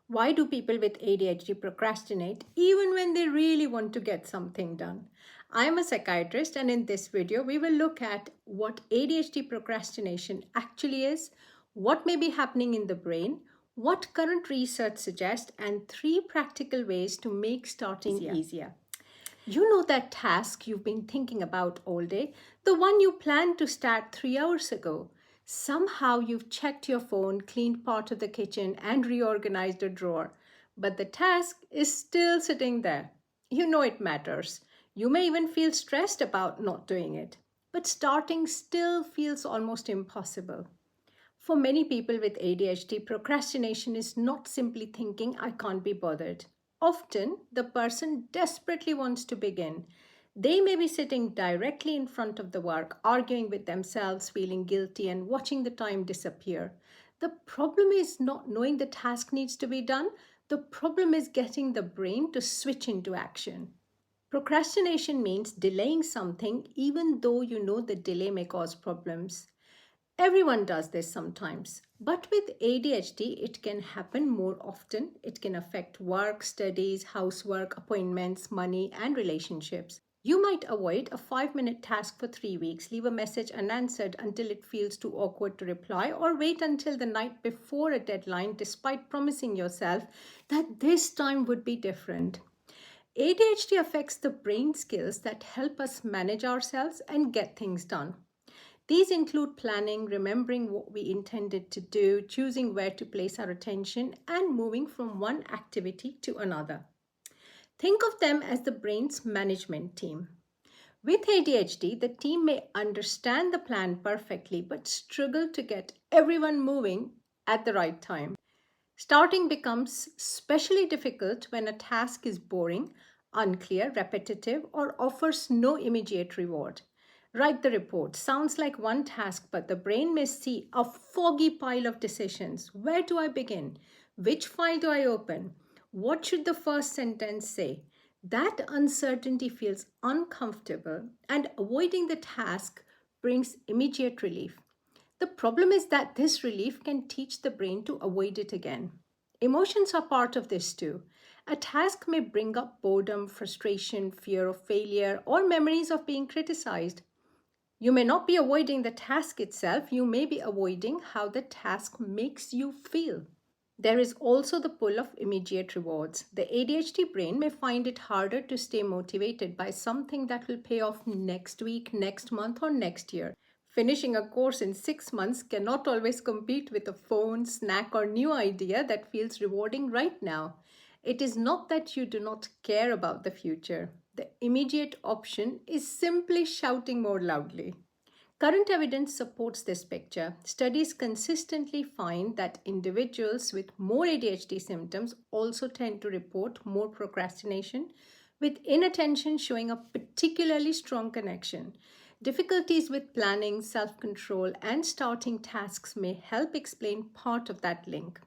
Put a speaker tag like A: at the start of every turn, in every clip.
A: Why do people with ADHD procrastinate even when they really want to get something done? I'm a psychiatrist, and in this video, we will look at what ADHD procrastination actually is, what may be happening in the brain, what current research suggests, and three practical ways to make starting easier. You know that task you've been thinking about all day, the one you planned to start 3 hours ago. Somehow you've checked your phone, cleaned part of the kitchen, and reorganized a drawer. But the task is still sitting there. You know it matters. You may even feel stressed about not doing it. But starting still feels almost impossible. For many people with ADHD, procrastination is not simply thinking, I can't be bothered. Often, the person desperately wants to begin. They may be sitting directly in front of the work, arguing with themselves, feeling guilty, and watching the time disappear. The problem is not knowing the task needs to be done, the problem is getting the brain to switch into action. Procrastination means delaying something even though you know the delay may cause problems. Everyone does this sometimes, but with ADHD, it can happen more often. It can affect work, studies, housework, appointments, money, and relationships. You might avoid a 5-minute task for 3 weeks, leave a message unanswered until it feels too awkward to reply, or wait until the night before a deadline despite promising yourself that this time would be different. ADHD affects the brain skills that help us manage ourselves and get things done. These include planning, remembering what we intended to do, choosing where to place our attention, and moving from one activity to another. Think of them as the brain's management team. With ADHD, the team may understand the plan perfectly but struggle to get everyone moving at the right time. Starting becomes especially difficult when a task is boring, unclear, repetitive, or offers no immediate reward. Write the report. Sounds like one task, but the brain may see a foggy pile of decisions. Where do I begin? Which file do I open? What should the first sentence say? That uncertainty feels uncomfortable, and avoiding the task brings immediate relief. The problem is that this relief can teach the brain to avoid it again. Emotions are part of this too. A task may bring up boredom, frustration, fear of failure, or memories of being criticized. You may not be avoiding the task itself, you may be avoiding how the task makes you feel. There is also the pull of immediate rewards. The ADHD brain may find it harder to stay motivated by something that will pay off next week, next month, or next year. Finishing a course in 6 months cannot always compete with a phone, snack, or new idea that feels rewarding right now. It is not that you do not care about the future. The immediate option is simply shouting more loudly. Current evidence supports this picture. Studies consistently find that individuals with more ADHD symptoms also tend to report more procrastination, with inattention showing a particularly strong connection. Difficulties with planning, self control, and starting tasks may help explain part of that link.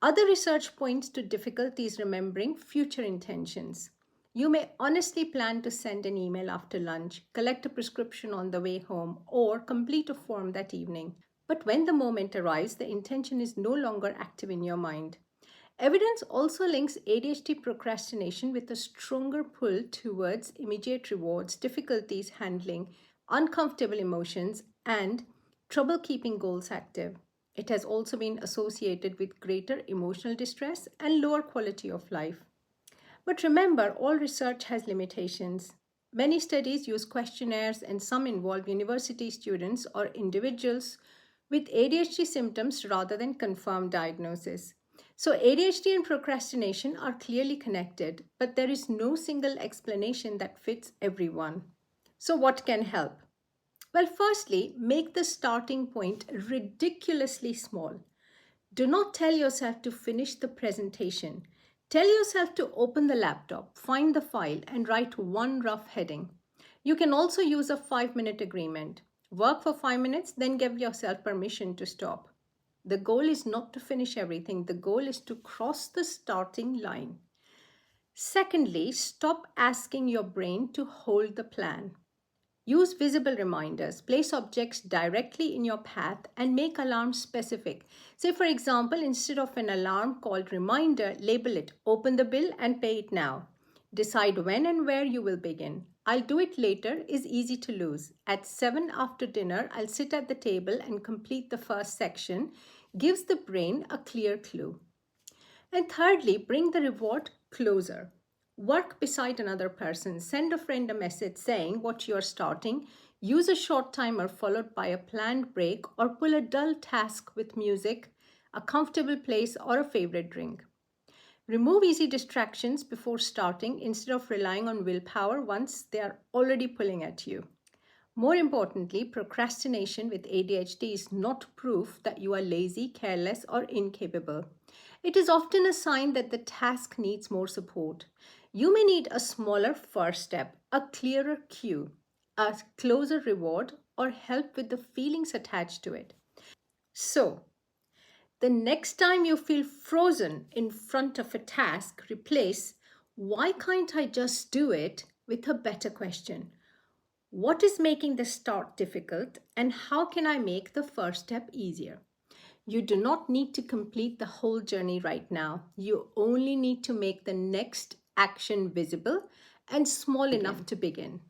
A: Other research points to difficulties remembering future intentions. You may honestly plan to send an email after lunch, collect a prescription on the way home, or complete a form that evening. But when the moment arrives, the intention is no longer active in your mind. Evidence also links ADHD procrastination with a stronger pull towards immediate rewards, difficulties handling uncomfortable emotions, and trouble keeping goals active. It has also been associated with greater emotional distress and lower quality of life. But remember, all research has limitations. Many studies use questionnaires, and some involve university students or individuals with ADHD symptoms rather than confirmed diagnosis. So, ADHD and procrastination are clearly connected, but there is no single explanation that fits everyone. So, what can help? Well, firstly, make the starting point ridiculously small. Do not tell yourself to finish the presentation. Tell yourself to open the laptop, find the file, and write one rough heading. You can also use a 5-minute agreement. Work for 5 minutes, then give yourself permission to stop. The goal is not to finish everything, the goal is to cross the starting line. Secondly, stop asking your brain to hold the plan. Use visible reminders, place objects directly in your path, and make alarms specific. Say, for example, instead of an alarm called reminder, label it open the bill and pay it now. Decide when and where you will begin. I'll do it later is easy to lose. At 7 after dinner, I'll sit at the table and complete the first section, gives the brain a clear clue. And thirdly, bring the reward closer. Work beside another person. Send a friend a message saying what you're starting. Use a short timer followed by a planned break, or pull a dull task with music, a comfortable place, or a favorite drink. Remove easy distractions before starting instead of relying on willpower once they are already pulling at you. More importantly, procrastination with ADHD is not proof that you are lazy, careless, or incapable. It is often a sign that the task needs more support. You may need a smaller first step, a clearer cue, a closer reward, or help with the feelings attached to it. So, the next time you feel frozen in front of a task, replace "why can't I just do it" with a better question. What is making the start difficult, and how can I make the first step easier? You do not need to complete the whole journey right now. You only need to make the next action visible and small enough to begin.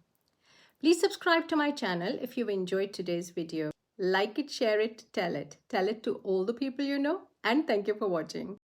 A: Please subscribe to my channel if you've enjoyed today's video. Like it, share it, tell it. Tell it to all the people you know, and thank you for watching.